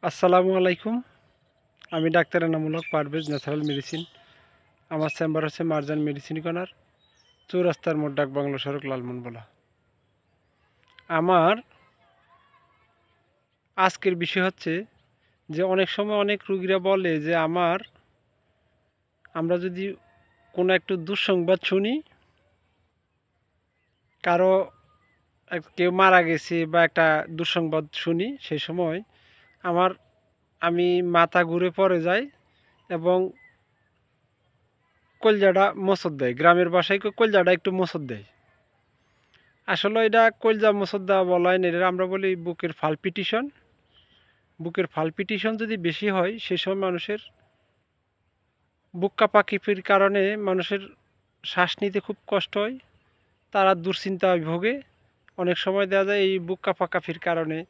আসসালামু আলাইকুম। আমি doctor Enamul Haque Parvez, natural medicine. আমার চেম্বার হচ্ছে মারজান মেডিসিন কর্নার, চৌরাস্তার মোড়, ডাক বাংলো সড়ক, লালমনগোলা। আমার আজকের বিষয় হচ্ছে যে অনেক সময় অনেক রুগীরা বলে যে আমরা যদি কোনো একটু দুঃসংবাদ শুনি, কারো কেউ মারা গেছে বা একটা দুঃসংবাদ শুনি, সেই সময় আমি মাথা ঘুরে পড়ে যাই এবং কলজাটা মোচড় দেয়। গ্রামের ভাষায় কলজাটা একটু মোচড় দেয়। আসলে এটা কলজা মোচড় দেওয়া বলা হয় না, এটা আমরা বলি বুকের পালপিটিশন। বুকের পালপিটিশন যদি বেশি হয়, সে সময় মানুষের বুক কাঁপাকাঁপির কারণে মানুষের শ্বাস নিতে খুব কষ্ট হয়, তারা দুশ্চিন্তায় ভোগে। অনেক সময় দেখা যায় এই বুক কাঁপাকাঁপির কারণে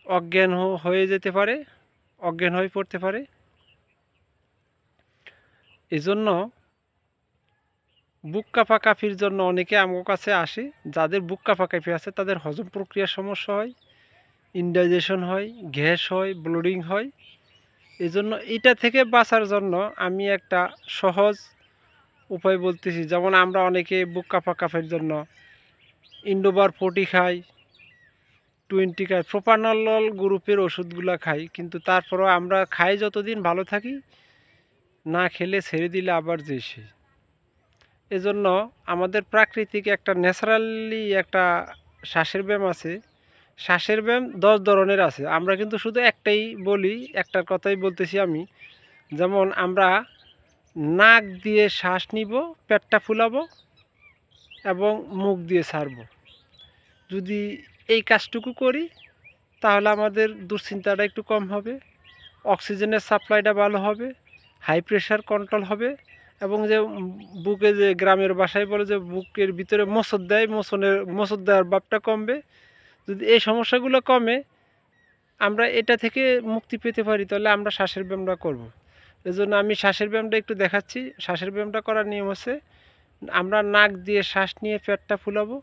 অজ্ঞান হয়ে যেতে পারে, অজ্ঞান হয়ে পড়তে পারে। এজন্য বুক কাঁপাকাঁপির জন্য অনেকে আমার কাছে আসে। যাদের বুক কাঁপাকাঁপি আছে তাদের হজম প্রক্রিয়ার সমস্যা হয়, ইনডাইজেশন হয়, গ্যাস হয়, ব্লিডিং হয়। এজন্য এটা থেকে বাঁচার জন্য আমি একটা সহজ উপায় বলতেছি। যেমন আমরা অনেকে বুক কাঁপাকাঁপির জন্য ইন্ডোবার 40 খাই, 20 খাই, প্রোপানল গ্রুপের ওষুধগুলো খাই, কিন্তু তারপরেও আমরা খাই যতদিন ভালো থাকি, না খেলে ছেড়ে দিলে আবার যে সেই। এজন্য আমাদের প্রাকৃতিক একটা ন্যাচারালি একটা শ্বাসের ব্যায়াম আছে। শ্বাসের ব্যায়াম 10 ধরনের আছে, আমরা কিন্তু শুধু একটাই বলি, একটার কথাই বলতেছি আমি। যেমন আমরা নাক দিয়ে শ্বাস নিব, পেটটা ফুলাবো এবং মুখ দিয়ে ছাড়ব। যদি এই কাজটুকু করি তাহলে আমাদের দুশ্চিন্তাটা একটু কম হবে, অক্সিজেনের সাপ্লাইটা ভালো হবে, হাই প্রেশার কন্ট্রোল হবে, এবং যে বুকে যে গ্রামের বাসায় বলে যে বুকের ভিতরে মোচড় দেয়, মোচড় দেওয়ার ভাবটা কমবে। যদি এই সমস্যাগুলো কমে, আমরা এটা থেকে মুক্তি পেতে পারি, তাহলে আমরা শ্বাসের ব্যায়ামটা করব। এজন্য আমি শ্বাসের ব্যায়ামটা একটু দেখাচ্ছি। শ্বাসের ব্যায়ামটা করার নিয়ম হচ্ছে, আমরা নাক দিয়ে শ্বাস নিয়ে পেটটা ফুলাবো,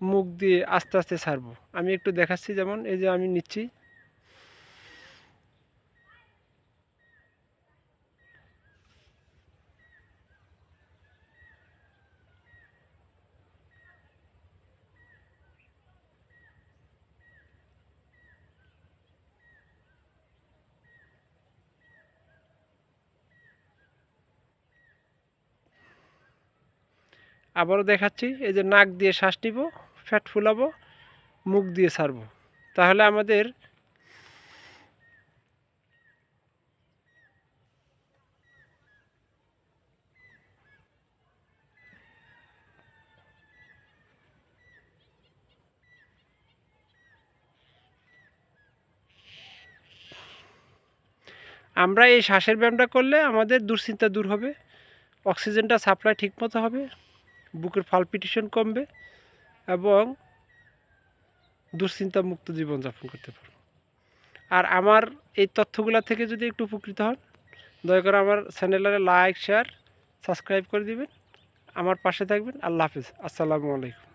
মুখ দিয়ে আস্তে আস্তে ছাড়বো। আমি একটু দেখাচ্ছি, যেমন এই যে আমি নিচ্ছি। আবারও দেখাচ্ছি, এই যে নাক দিয়ে শ্বাস নিব, পেট ফুলাবো, মুখ দিয়ে ছাড়বো। তাহলে আমরা এই শ্বাসের ব্যায়ামটা করলে আমাদের দুশ্চিন্তা দূর হবে, অক্সিজেনটা সাপ্লাই ঠিকমতো হবে, বুকের পালপিটেশন কমবে এবং দুশ্চিন্তা মুক্ত জীবনযাপন করতে পারবো। আর আমার এই তথ্যগুলো থেকে যদি একটু উপকৃত হন, দয়া করে আমার চ্যানেলের লাইক, শেয়ার, সাবস্ক্রাইব করে দিবেন। আমার পাশে থাকবেন। আল্লাহ হাফিজ। আসসালামু আলাইকুম।